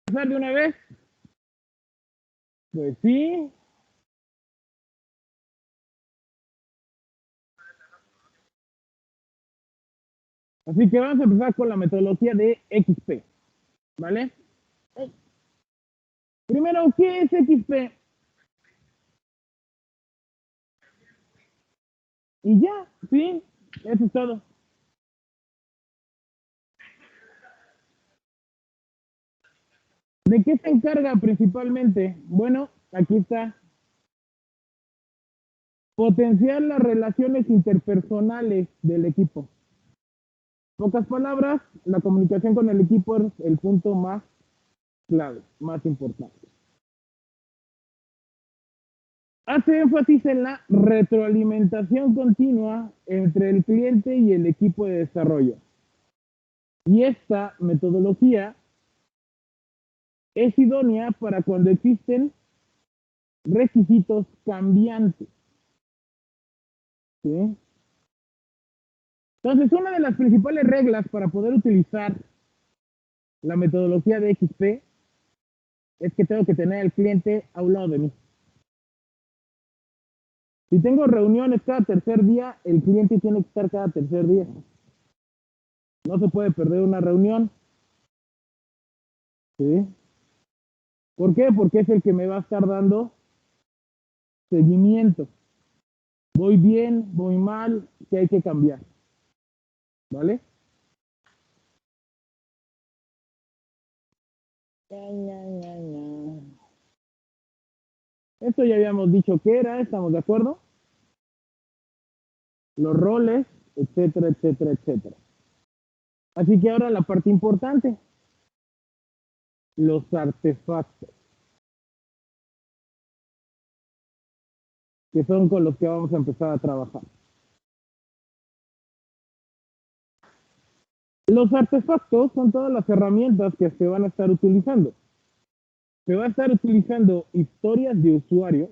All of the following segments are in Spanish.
¿Empezar de una vez? Pues sí. Así que vamos a empezar con la metodología de XP, ¿vale? Primero, ¿qué es XP? Y ya, ¿sí? Eso es todo. ¿De qué se encarga principalmente? Bueno, aquí está. Potenciar las relaciones interpersonales del equipo. Pocas palabras, la comunicación con el equipo es el punto más clave, más importante. Hace énfasis en la retroalimentación continua entre el cliente y el equipo de desarrollo. Y esta metodología es idónea para cuando existen requisitos cambiantes. ¿Sí? Entonces, una de las principales reglas para poder utilizar la metodología de XP es que tengo que tener al cliente a un lado de mí. Si tengo reuniones cada tercer día, el cliente tiene que estar cada tercer día. No se puede perder una reunión. ¿Sí? ¿Por qué? Porque es el que me va a estar dando seguimiento. Voy bien, voy mal, ¿qué hay que cambiar? ¿Vale? Esto ya habíamos dicho que era, ¿estamos de acuerdo? Los roles, etcétera, etcétera, etcétera. Así que ahora la parte importante, los artefactos, que son con los que vamos a empezar a trabajar. Los artefactos son todas las herramientas que se van a estar utilizando. Se va a estar utilizando historias de usuario,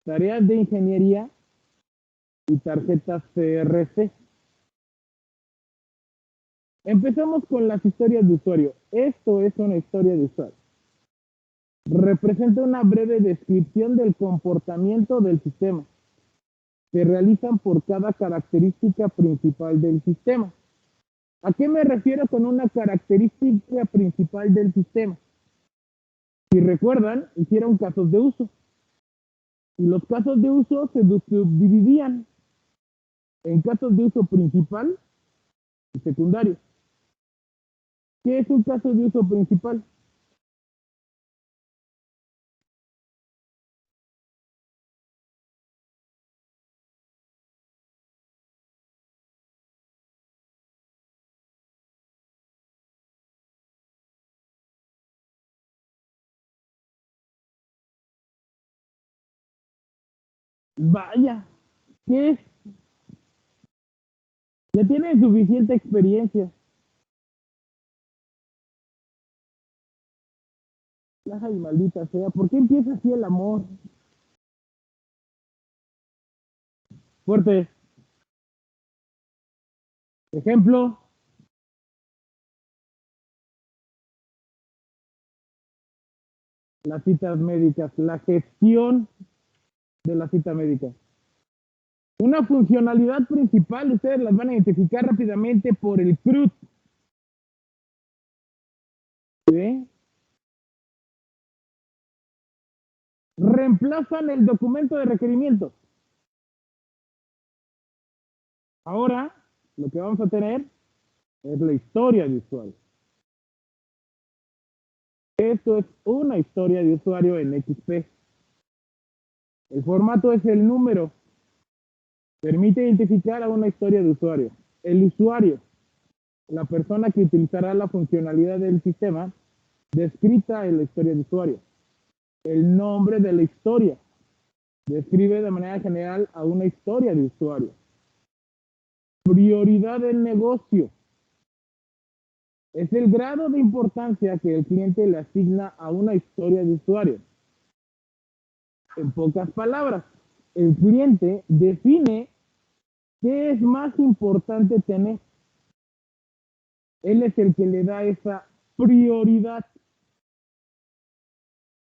tareas de ingeniería y tarjetas CRC. Empezamos con las historias de usuario. Esto es una historia de usuario. Representa una breve descripción del comportamiento del sistema. Se realizan por cada característica principal del sistema. ¿A qué me refiero con una característica principal del sistema? Si recuerdan, hicieron casos de uso. Y los casos de uso se subdividían en casos de uso principal y secundario. ¿Qué es un caso de uso principal? Vaya, ¿qué es? Ya tienen suficiente experiencia. Ay, maldita sea, ¿por qué empieza así el amor? Fuerte. Ejemplo, las citas médicas, la gestión de la cita médica. Una funcionalidad principal, ustedes las van a identificar rápidamente por el CRUD. ¿Sí? Reemplazan el documento de requerimiento. Ahora, lo que vamos a tener es la historia de usuario. Esto es una historia de usuario en XP. El formato es el número. Permite identificar a una historia de usuario. El usuario, la persona que utilizará la funcionalidad del sistema, descrita en la historia de usuario. El nombre de la historia. Describe de manera general a una historia de usuario. Prioridad del negocio. Es el grado de importancia que el cliente le asigna a una historia de usuario. En pocas palabras, el cliente define qué es más importante tener. Él es el que le da esa prioridad.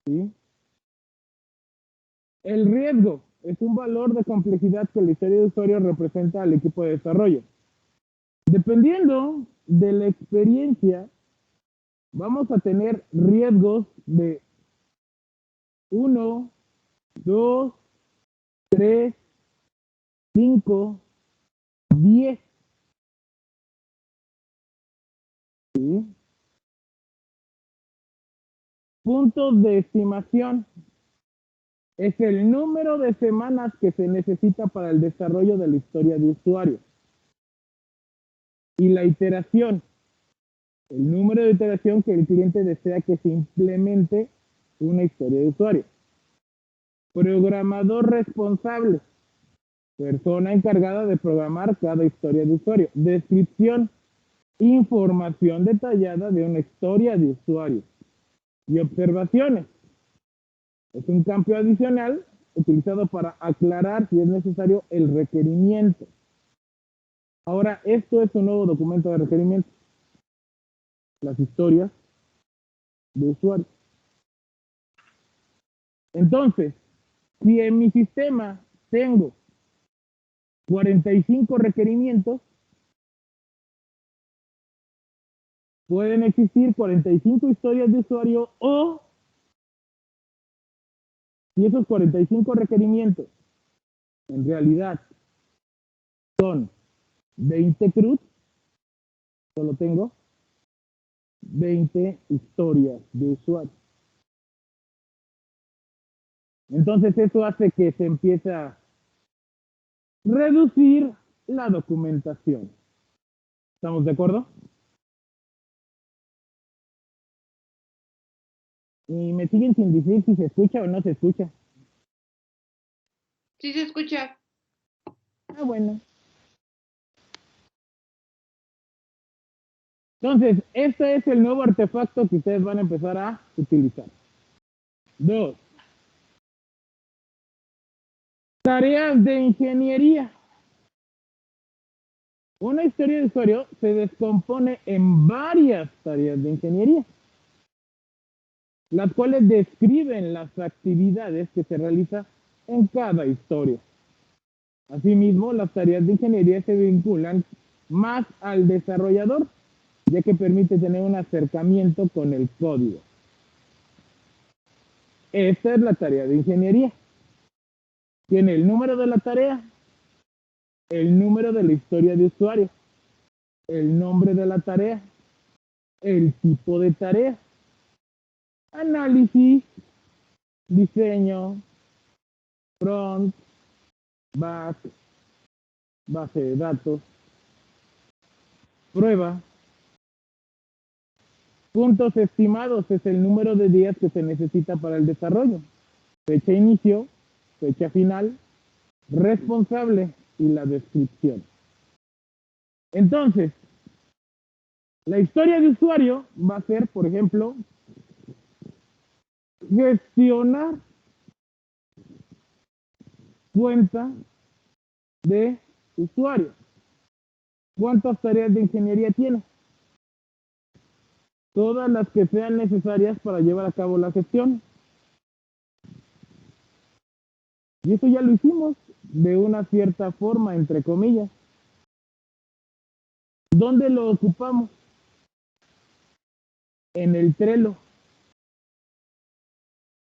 ¿Sí? El riesgo es un valor de complejidad que la historia de usuario representa al equipo de desarrollo. Dependiendo de la experiencia, vamos a tener riesgos de 1, 2, 3, 5, 10. ¿Sí? Puntos de estimación es el número de semanas que se necesita para el desarrollo de la historia de usuario. Y la iteración, el número de iteración que el cliente desea que se implemente una historia de usuario. Programador responsable, persona encargada de programar cada historia de usuario. Descripción, información detallada de una historia de usuario. Y observaciones, es un campo adicional utilizado para aclarar si es necesario el requerimiento. Ahora, esto es un nuevo documento de requerimiento. Las historias de usuario. Entonces, si en mi sistema tengo 45 requerimientos, pueden existir 45 historias de usuario o si esos 45 requerimientos en realidad son 20 CRUD, solo tengo 20 historias de usuario. Entonces eso hace que se empiece a reducir la documentación. ¿Estamos de acuerdo? Y me siguen sin decir si se escucha o no se escucha. Sí se escucha. Ah, bueno. Entonces, este es el nuevo artefacto que ustedes van a empezar a utilizar. 2. Tareas de ingeniería. Una historia de usuario se descompone en varias tareas de ingeniería, las cuales describen las actividades que se realizan en cada historia. Asimismo, las tareas de ingeniería se vinculan más al desarrollador, ya que permite tener un acercamiento con el código. Esta es la tarea de ingeniería. Tiene el número de la tarea, el número de la historia de usuario, el nombre de la tarea, el tipo de tarea, análisis, diseño, front, back, base de datos, prueba. Puntos estimados es el número de días que se necesita para el desarrollo. Fecha inicio, fecha final, responsable y la descripción. Entonces, la historia de usuario va a ser, por ejemplo, gestionar cuenta de usuario. ¿Cuántas tareas de ingeniería tiene? Todas las que sean necesarias para llevar a cabo la gestión. Y eso ya lo hicimos de una cierta forma, entre comillas. ¿Dónde lo ocupamos? En el Trello.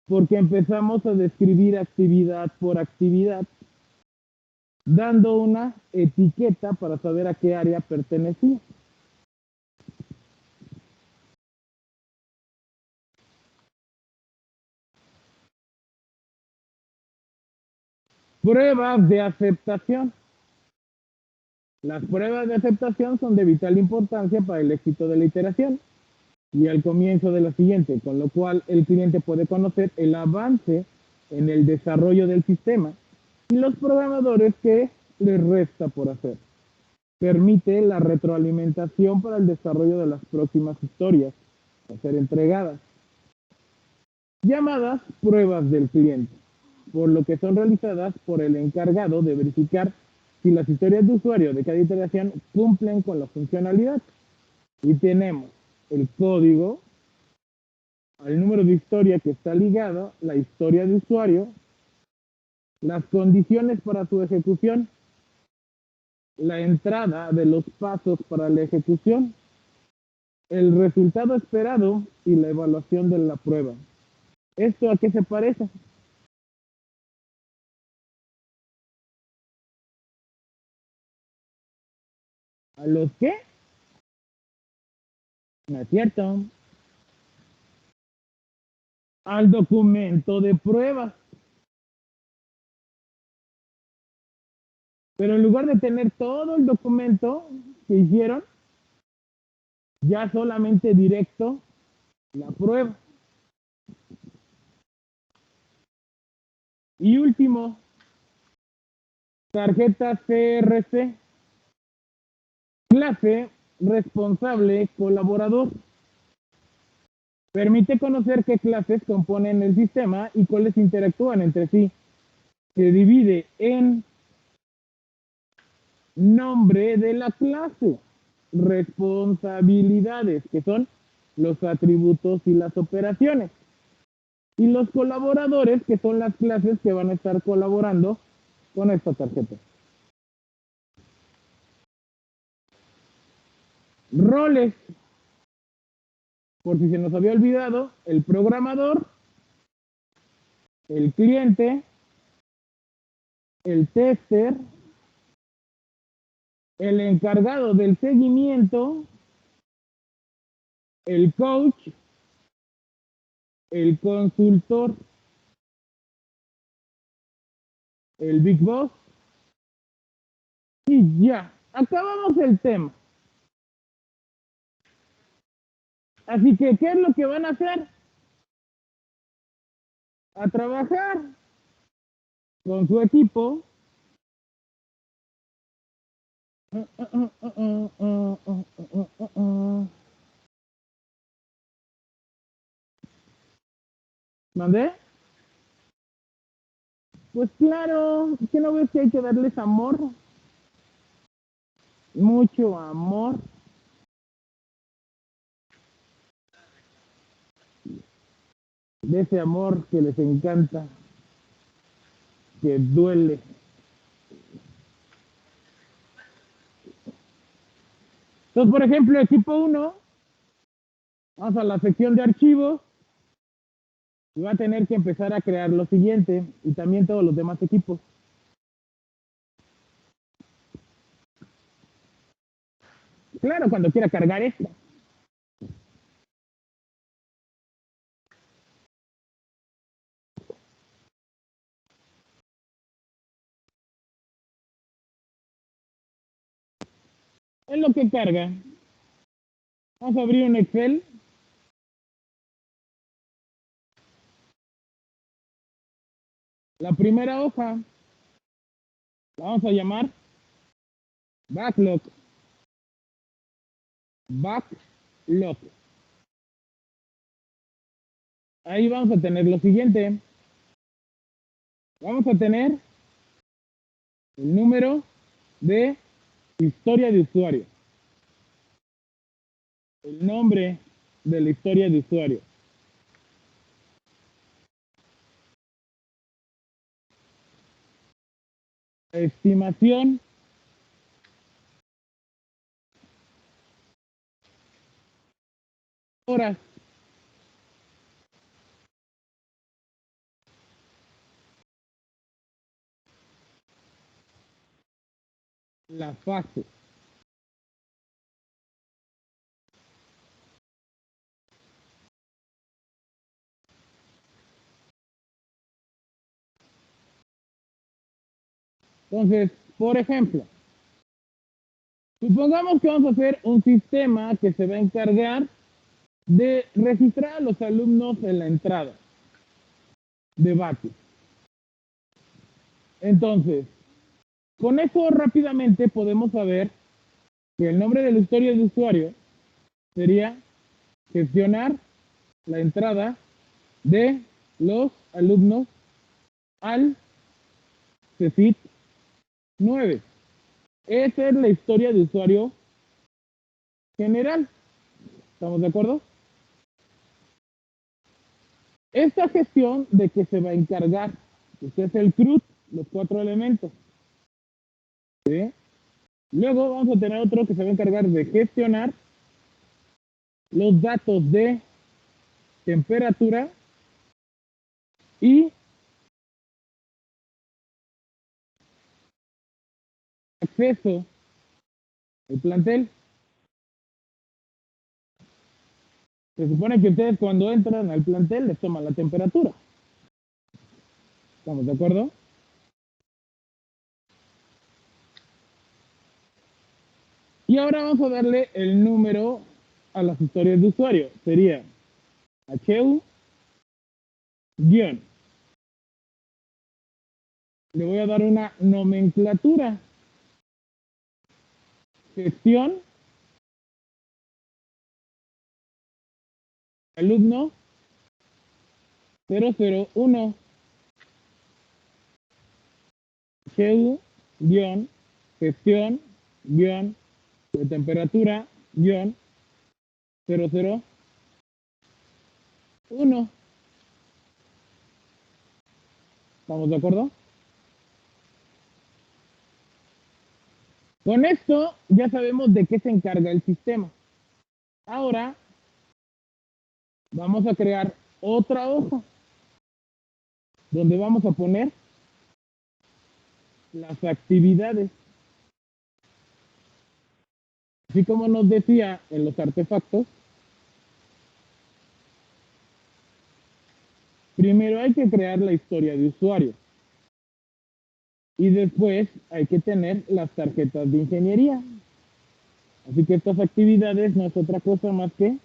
Porque empezamos a describir actividad por actividad, dando una etiqueta para saber a qué área pertenecía. Pruebas de aceptación. Las pruebas de aceptación son de vital importancia para el éxito de la iteración y al comienzo de la siguiente, con lo cual el cliente puede conocer el avance en el desarrollo del sistema y los programadores que les resta por hacer. Permite la retroalimentación para el desarrollo de las próximas historias a ser entregadas, llamadas pruebas del cliente, por lo que son realizadas por el encargado de verificar si las historias de usuario de cada iteración cumplen con la funcionalidad. Y tenemos el código, al número de historia que está ligado, la historia de usuario, las condiciones para su ejecución, la entrada de los pasos para la ejecución, el resultado esperado y la evaluación de la prueba. ¿Esto a qué se parece? ¿A los qué? No es cierto. Al documento de pruebas. Pero en lugar de tener todo el documento que hicieron, ya solamente directo la prueba. Y último, tarjeta CRC, clase responsable colaborador. Permite conocer qué clases componen el sistema y cuáles interactúan entre sí. Se divide en nombre de la clase, responsabilidades, que son los atributos y las operaciones, y los colaboradores, que son las clases que van a estar colaborando con esta tarjeta. Roles, por si se nos había olvidado, el programador, el cliente, el tester, el encargado del seguimiento, el coach, el consultor, el big boss, y ya, acabamos el tema. Así que, ¿qué es lo que van a hacer? A trabajar con su equipo. ¿Mandé? Pues claro, ¿qué no ves que hay que darles amor? Mucho amor. De ese amor que les encanta, que duele. Entonces, por ejemplo, equipo 1, vamos a la sección de archivos y va a tener que empezar a crear lo siguiente y también todos los demás equipos. Claro, cuando quiera cargar esto. Es lo que carga. Vamos a abrir un Excel. La primera hoja la vamos a llamar backlog. Backlog. Ahí vamos a tener lo siguiente. Vamos a tener el número de historia de usuario. El nombre de la historia de usuario. Estimación. Horas. La fase. Entonces, por ejemplo, supongamos que vamos a hacer un sistema que se va a encargar de registrar a los alumnos en la entrada de Bati. Entonces, con eso rápidamente podemos saber que el nombre de la historia de usuario sería gestionar la entrada de los alumnos al CECIT 9. Esa es la historia de usuario general. ¿Estamos de acuerdo? Esta gestión de que se va a encargar, que es el CRUD, los 4 elementos. ¿Sí? Luego vamos a tener otro que se va a encargar de gestionar los datos de temperatura y acceso al plantel. Se supone que ustedes cuando entran al plantel les toman la temperatura. ¿Estamos de acuerdo? Y ahora vamos a darle el número a las historias de usuario. Sería HU guión. Le voy a dar una nomenclatura. Gestión. Alumno 001. HU guión. Gestión guión. De temperatura guión. 001. ¿Estamos de acuerdo? Con esto ya sabemos de qué se encarga el sistema. Ahora vamos a crear otra hoja donde vamos a poner las actividades. Así como nos decía en los artefactos, primero hay que crear la historia de usuario. Y después hay que tener las tarjetas de ingeniería. Así que estas actividades no es otra cosa más que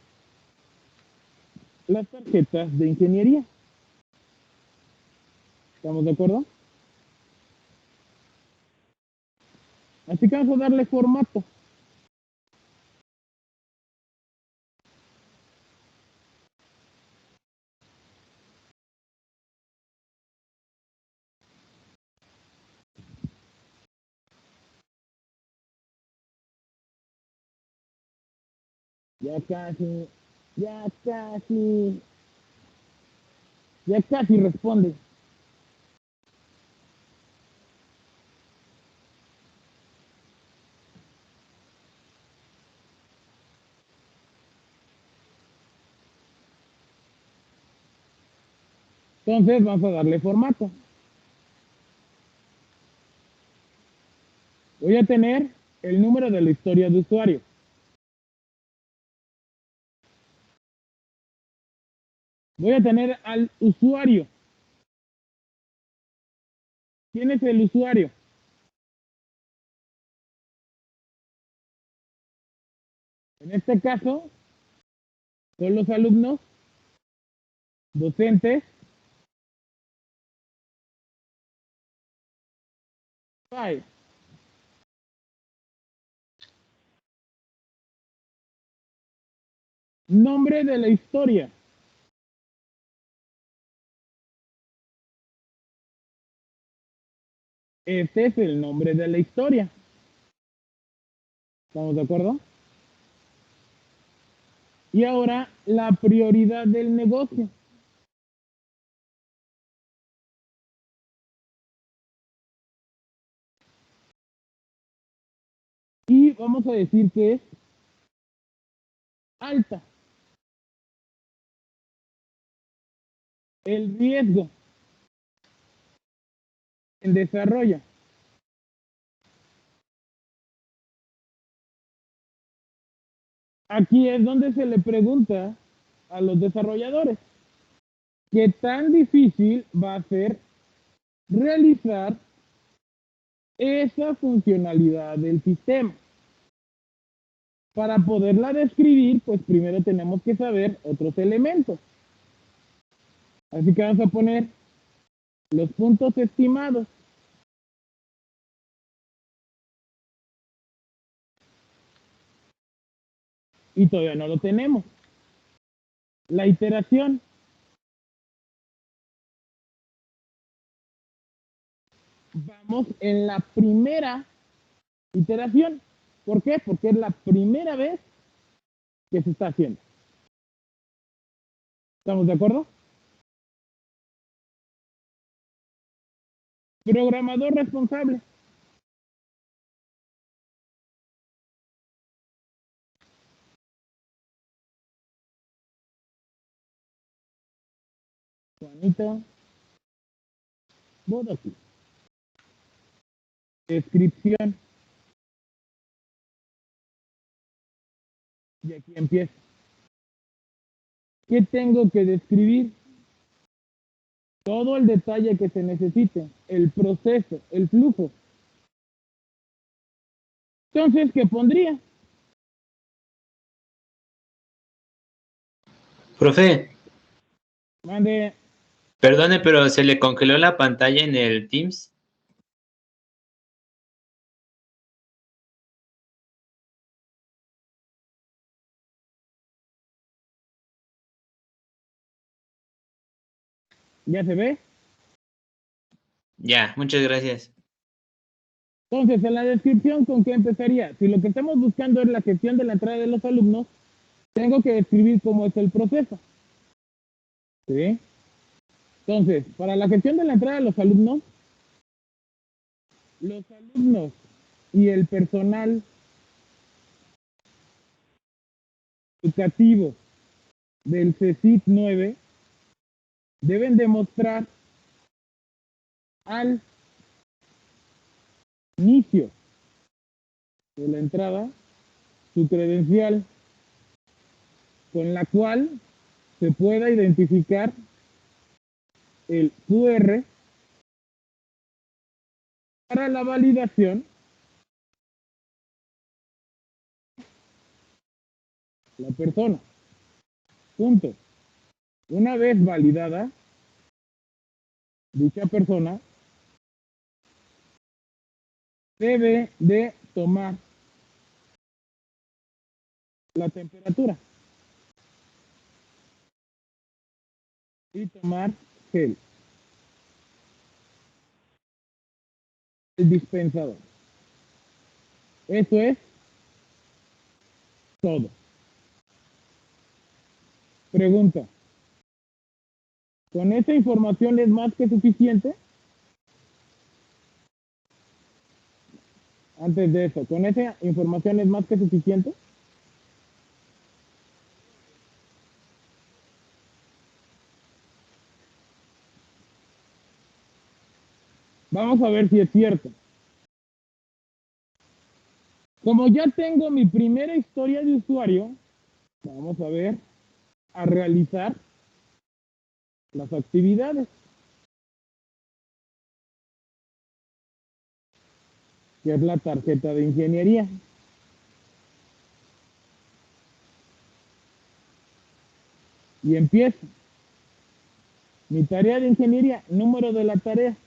las tarjetas de ingeniería. ¿Estamos de acuerdo? Así que vamos a darle formato. Ya casi, ya casi, ya casi responde. Entonces vamos a darle formato. Voy a tener el número de la historia de usuario. Voy a tener al usuario. ¿Quién es el usuario? En este caso, son los alumnos, docentes, PAE. Nombre de la historia. Este es el nombre de la historia. ¿Estamos de acuerdo? Y ahora la prioridad del negocio. Y vamos a decir que es alta. El riesgo en desarrollo. Aquí es donde se le pregunta a los desarrolladores qué tan difícil va a ser realizar esa funcionalidad del sistema. Para poderla describir, pues primero tenemos que saber otros elementos. Así que vamos a poner los puntos estimados. Y todavía no lo tenemos. La iteración. Vamos en la primera iteración. ¿Por qué? Porque es la primera vez que se está haciendo. ¿Estamos de acuerdo? Programador responsable. Juanito Bodoki. Descripción. Y aquí empieza. ¿Qué tengo que describir? Todo el detalle que se necesite, el proceso, el flujo. Entonces, ¿qué pondría? Profe, Mande. perdone, pero se le congeló la pantalla en el Teams. ¿Ya se ve? Ya, muchas gracias. Entonces, en la descripción, ¿con qué empezaría? Si lo que estamos buscando es la gestión de la entrada de los alumnos, tengo que describir cómo es el proceso. ¿Sí? Entonces, para la gestión de la entrada de los alumnos y el personal educativo del CECIT 9 deben demostrar al inicio de la entrada su credencial con la cual se pueda identificar el QR para la validación. La persona. Punto. Una vez validada dicha persona, debe de tomar la temperatura y tomar gel. El dispensador. Eso es todo. Pregunta. ¿Con esa información es más que suficiente? Antes de eso, ¿con esa información es más que suficiente? Vamos a ver si es cierto. Como ya tengo mi primera historia de usuario, vamos a ver, a realizar las actividades. Que es la tarjeta de ingeniería. Y empiezo. Mi tarea de ingeniería, número de la tarea.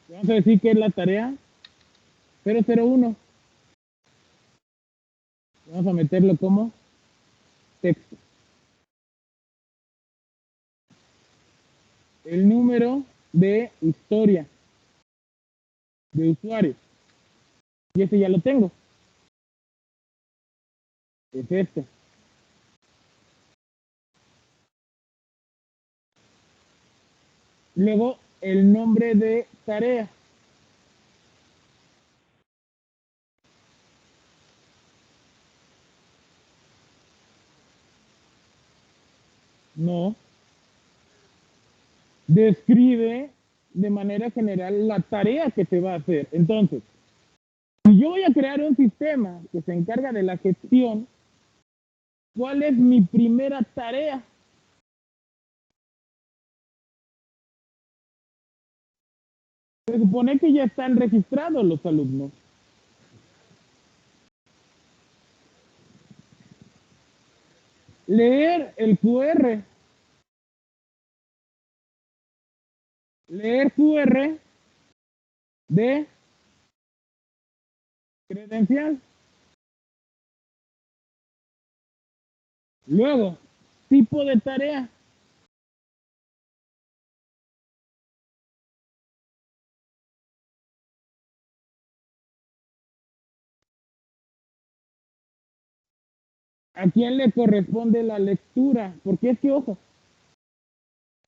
Vamos a decir que es la tarea 001. Vamos a meterlo como texto. El número de historia de usuario. Y ese ya lo tengo. Es este. Luego, el nombre de tarea. No. Describe de manera general la tarea que se va a hacer. Entonces, si yo voy a crear un sistema que se encarga de la gestión, ¿cuál es mi primera tarea? Se supone que ya están registrados los alumnos. Leer el QR. Leer QR de credencial. Luego, tipo de tarea. ¿A quién le corresponde la lectura? Porque es que, ojo,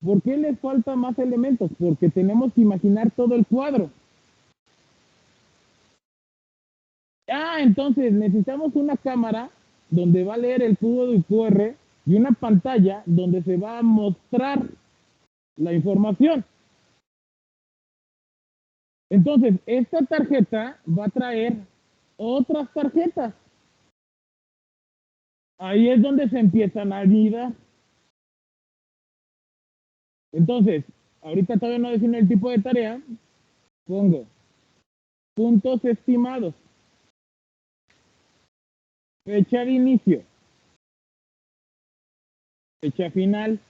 ¿por qué les falta más elementos? Porque tenemos que imaginar todo el cuadro. Entonces necesitamos una cámara donde va a leer el código QR y una pantalla donde se va a mostrar la información. Entonces, esta tarjeta va a traer otras tarjetas. Ahí es donde se empiezan a anidar. Entonces, ahorita todavía no defino el tipo de tarea. Pongo puntos estimados, fecha de inicio, fecha final,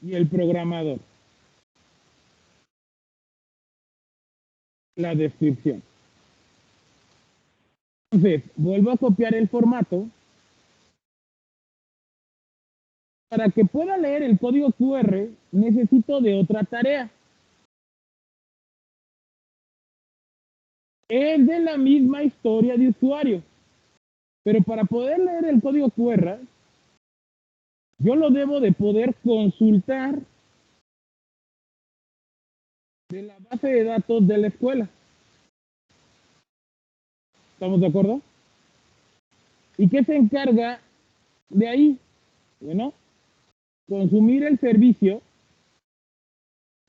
y el programador, la descripción. Entonces, vuelvo a copiar el formato para que pueda leer el código QR. Necesito de otra tarea. Es de la misma historia de usuario, pero para poder leer el código QR, yo lo debo de poder consultar de la base de datos de la escuela. ¿Estamos de acuerdo? ¿Y qué se encarga de ahí? Bueno, consumir el servicio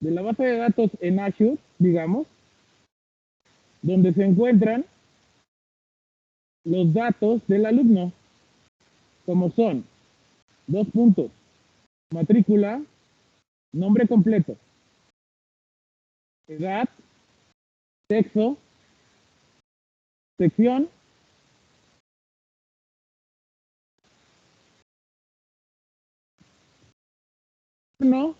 de la base de datos en Azure, digamos, donde se encuentran los datos del alumno, como son 2 puntos, matrícula, nombre completo, edad, sexo, sección, no,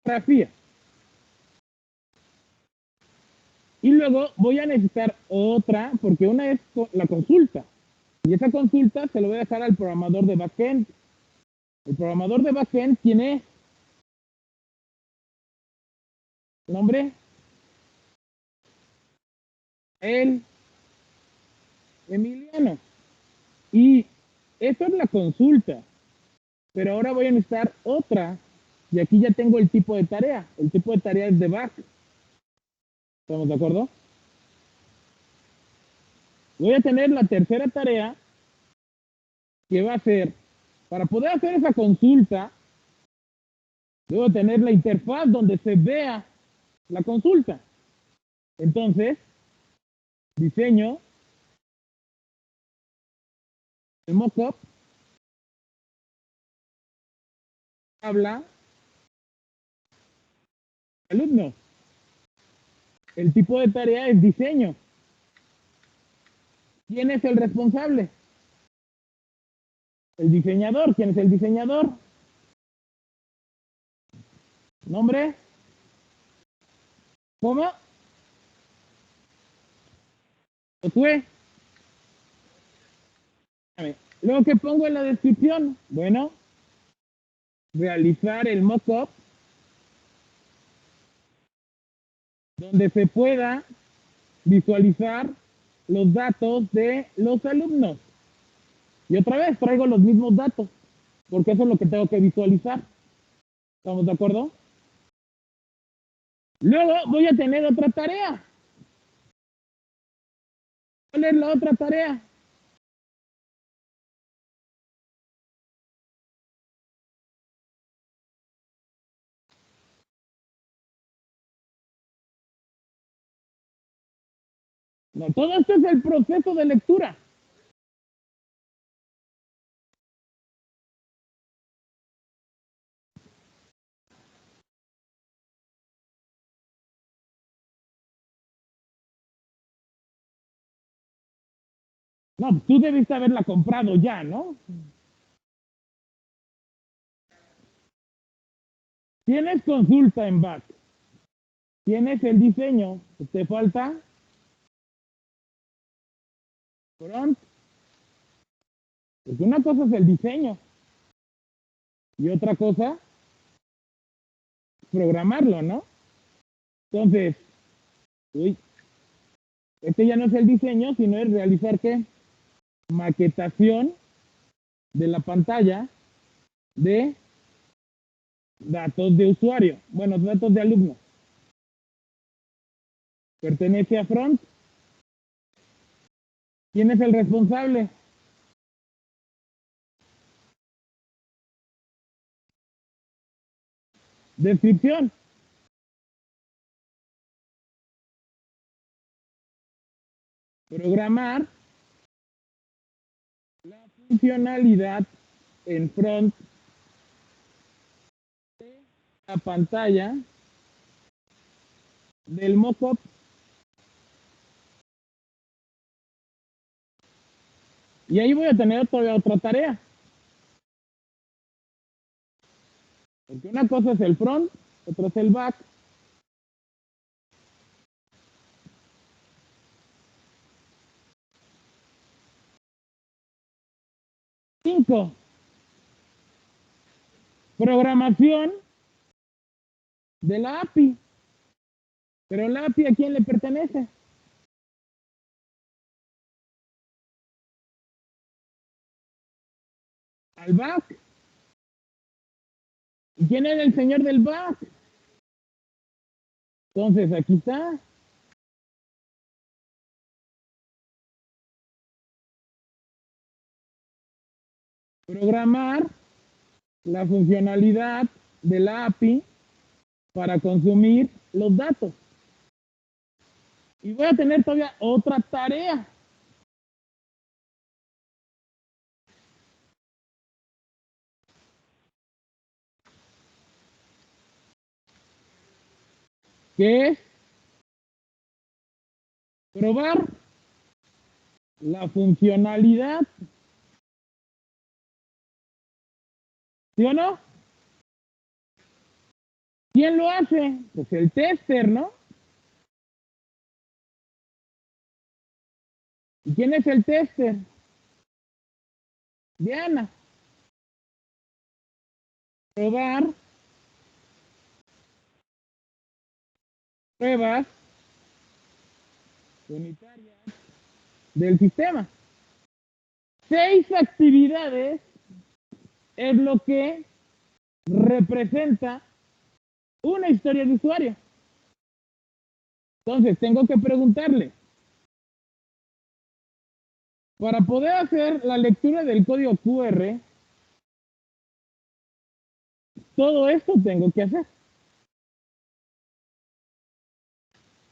grafía. Y luego voy a necesitar otra, porque una es la consulta. Y esa consulta se lo voy a dejar al programador de backend. El programador de backend, ¿quién es? Nombre, él, Emiliano. Y esa es la consulta. Pero ahora voy a necesitar otra. Y aquí ya tengo el tipo de tarea. El tipo de tarea es de back. ¿Estamos de acuerdo? Voy a tener la tercera tarea, que va a ser, para poder hacer esa consulta, debo tener la interfaz donde se vea la consulta. Entonces, diseño el mockup, habla alumno. El tipo de tarea es diseño. ¿Quién es el responsable? El diseñador. ¿Quién es el diseñador? Nombre. ¿Cómo? Josué. Luego, que pongo en la descripción? Bueno, realizar el mockup donde se pueda visualizar los datos de los alumnos. Y otra vez traigo los mismos datos, porque eso es lo que tengo que visualizar. ¿Estamos de acuerdo? Luego voy a tener otra tarea. ¿Cuál es la otra tarea? No, todo esto es el proceso de lectura. No, tú debiste haberla comprado ya, ¿no? Tienes consulta en back. Tienes el diseño. ¿Te falta? Front. Porque una cosa es el diseño. Y otra cosa, programarlo, ¿no? Entonces, este ya no es el diseño, sino es realizar ¿qué? Maquetación de la pantalla de datos de usuario, bueno, datos de alumno. Pertenece a Front. ¿Quién es el responsable? Descripción. Programar la funcionalidad en Front de la pantalla del mockup. Y ahí voy a tener otra tarea. Porque una cosa es el front, otra es el back. Cinco. Programación de la API. Pero la API, ¿a quién le pertenece? Al back. ¿Y quién es el señor del back? Entonces, aquí está. Programar la funcionalidad de la API para consumir los datos. Y voy a tener todavía otra tarea. Que es probar la funcionalidad. ¿Sí o no? ¿Quién lo hace? Pues el tester, ¿no? ¿Y quién es el tester? Diana. Probar pruebas unitarias del sistema. 6 actividades es lo que representa una historia de usuario. Entonces, tengo que preguntarle, para poder hacer la lectura del código QR, todo esto tengo que hacer.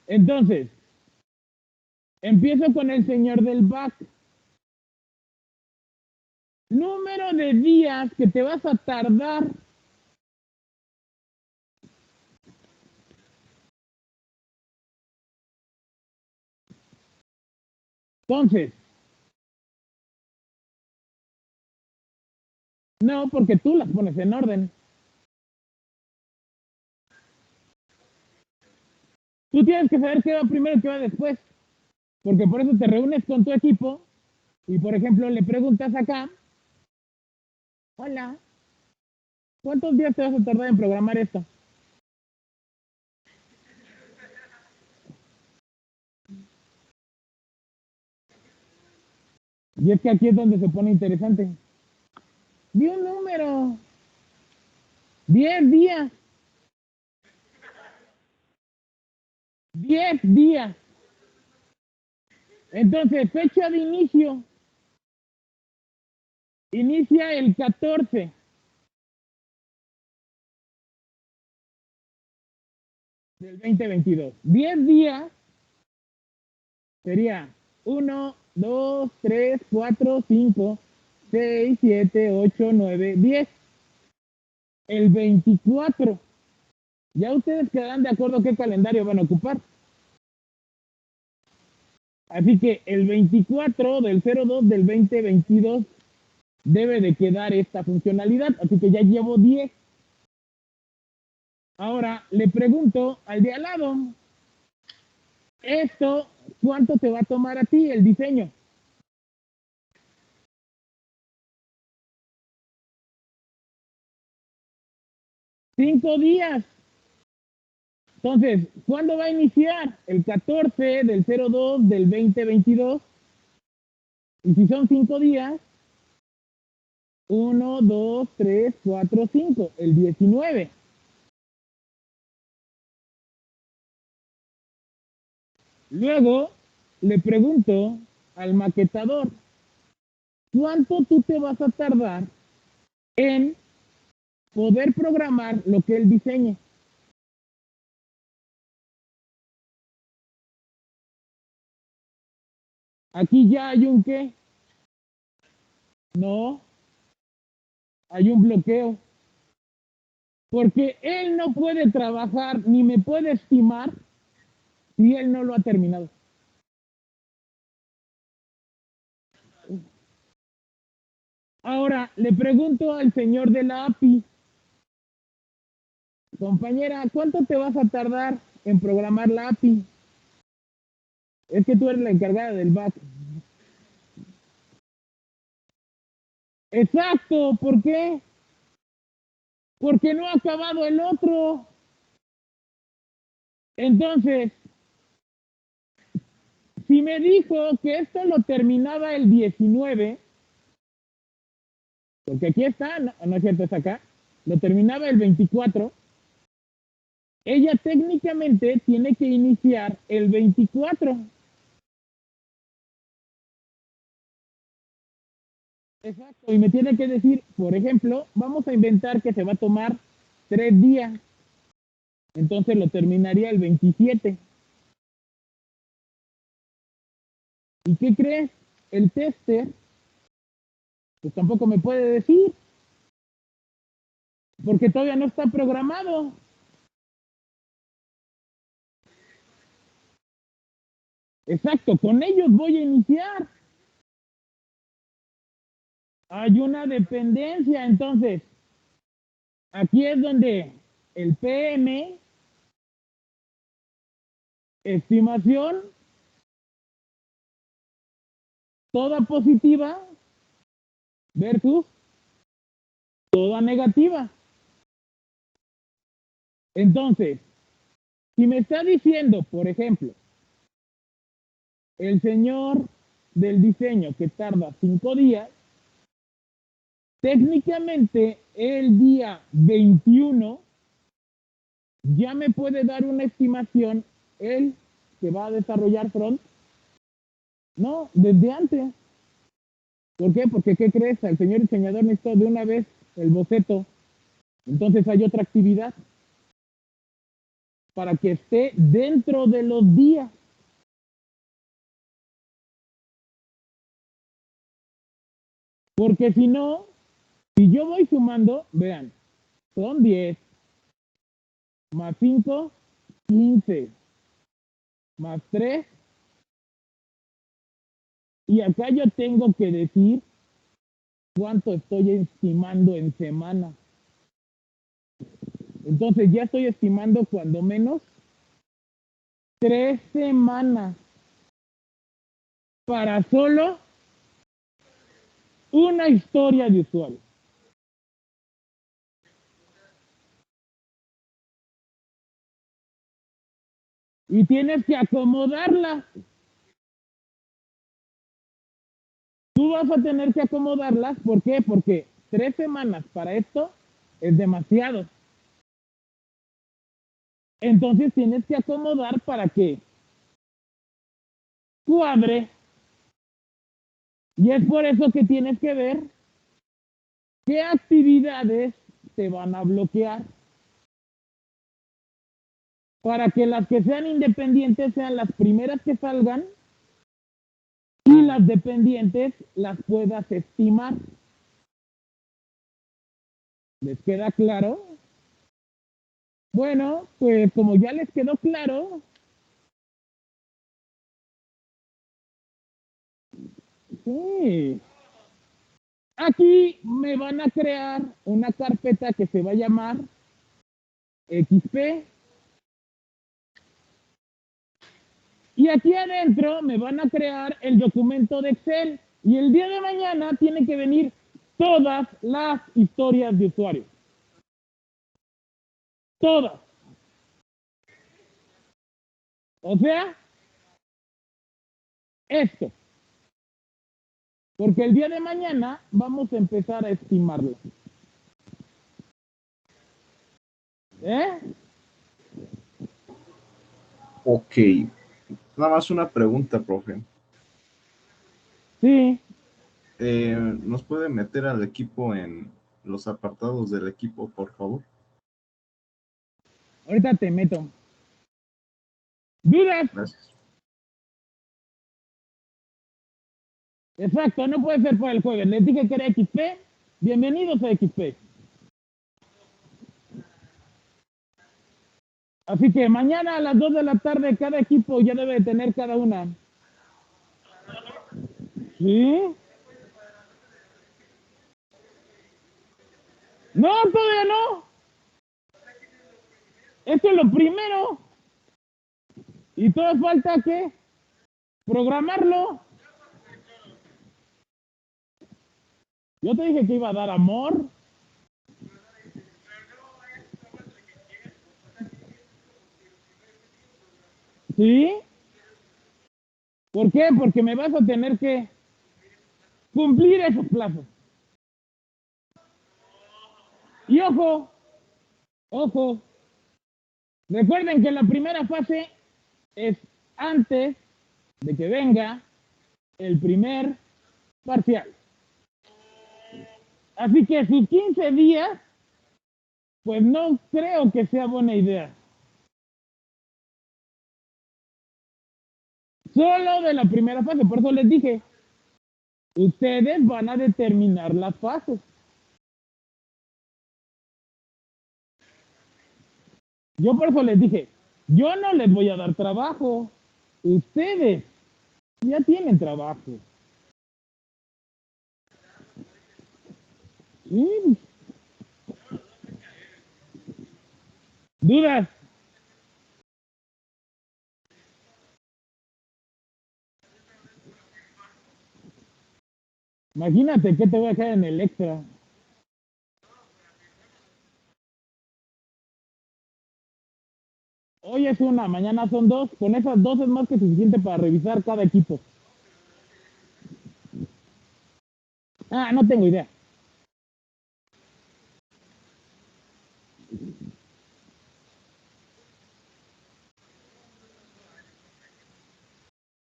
Entonces, empiezo con el señor del back. Número de días que te vas a tardar entonces, no, porque tú las pones en orden. Tú tienes que saber qué va primero y qué va después. Porque por eso te reúnes con tu equipo y, por ejemplo, le preguntas acá, hola, ¿cuántos días te vas a tardar en programar esto? Y es que aquí es donde se pone interesante. Di un número. 10 días. 10 días. Entonces, fecha de inicio. Inicia el 14 del 2022. 10 días sería 1, 2, 3, 4, 5, 6, 7, 8, 9, 10. El 24. Ya ustedes quedarán de acuerdo qué calendario van a ocupar. Así que el 24 del 02 del 2022 debe de quedar esta funcionalidad. Así que ya llevo 10. Ahora le pregunto al de al lado, ¿esto cuánto te va a tomar a ti el diseño? 5 días. Entonces, ¿cuándo va a iniciar? El 14 del 02 del 2022. Y si son 5 días, 1, 2, 3, 4, 5, el 19. Luego le pregunto al maquetador, ¿cuánto tú te vas a tardar en poder programar lo que él diseñe? Aquí ya hay un qué. No, hay un bloqueo. Porque él no puede trabajar ni me puede estimar si él no lo ha terminado. Ahora, le pregunto al señor de la API, compañera, ¿cuánto te vas a tardar en programar la API? Es que tú eres la encargada del back. Exacto, ¿por qué? Porque no ha acabado el otro. Entonces, si me dijo que esto lo terminaba el 19, porque aquí está, no es cierto, es acá, lo terminaba el 24, ella técnicamente tiene que iniciar el 24. Exacto, y me tiene que decir, por ejemplo, vamos a inventar que se va a tomar 3 días, entonces lo terminaría el 27. ¿Y qué crees? El tester, pues tampoco me puede decir, porque todavía no está programado. Exacto, con ellos voy a iniciar. Hay una dependencia, entonces, aquí es donde el PM, estimación, toda positiva versus toda negativa. Entonces, si me está diciendo, por ejemplo, el señor del diseño que tarda 5 días, técnicamente el día 21 ya me puede dar una estimación él que va a desarrollar front. No, desde antes. ¿Por qué? Porque, ¿qué crees? El señor diseñador necesitó de una vez el boceto. Entonces hay otra actividad para que esté dentro de los días. Porque si no, si yo voy sumando, vean, son 10, más 5, 15, más 3, y acá yo tengo que decir cuánto estoy estimando en semana. Entonces ya estoy estimando cuando menos 3 semanas para solo una historia de usuario. Y tienes que acomodarla. Tú vas a tener que acomodarlas. ¿Por qué? Porque 3 semanas para esto es demasiado. Entonces tienes que acomodar para que cuadre. Y es por eso que tienes que ver qué actividades te van a bloquear. Para que las que sean independientes sean las primeras que salgan y las dependientes las puedas estimar. ¿Les queda claro? Bueno, pues como ya les quedó claro, sí. Aquí me van a crear una carpeta que se va a llamar XP. Y aquí adentro me van a crear el documento de Excel. Y el día de mañana tienen que venir todas las historias de usuario. Todas. O sea, esto. Porque el día de mañana vamos a empezar a estimarlo. ¿Eh? Ok. Nada más una pregunta, profe. Sí. ¿Nos puede meter al equipo en los apartados del equipo, por favor? Ahorita te meto. ¿Dudas? Gracias. Exacto, no puede ser por el jueves. Les dije que era XP. Bienvenidos a XP. Así que mañana a las 2 de la tarde cada equipo ya debe tener cada una. ¿Sí? No, todavía no. Esto es lo primero. Y todo falta que programarlo. Yo te dije que iba a dar amor. ¿Sí? ¿Por qué? Porque me vas a tener que cumplir esos plazos. Y ojo, ojo, recuerden que la primera fase es antes de que venga el primer parcial. Así que sus 15 días, pues no creo que sea buena idea. Solo de la primera fase, por eso les dije, ustedes van a determinar las fases. Yo por eso les dije, yo no les voy a dar trabajo. Ustedes ya tienen trabajo. ¿Sí? ¿Dudas? Imagínate que te voy a dejar en el extra. Hoy es una, mañana son dos. Con esas dos es más que suficiente para revisar cada equipo. Ah, no tengo idea.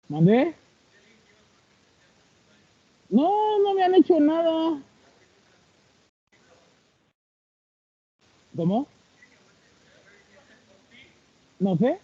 ¿Mandé? No, no me han hecho nada. ¿Cómo? No sé.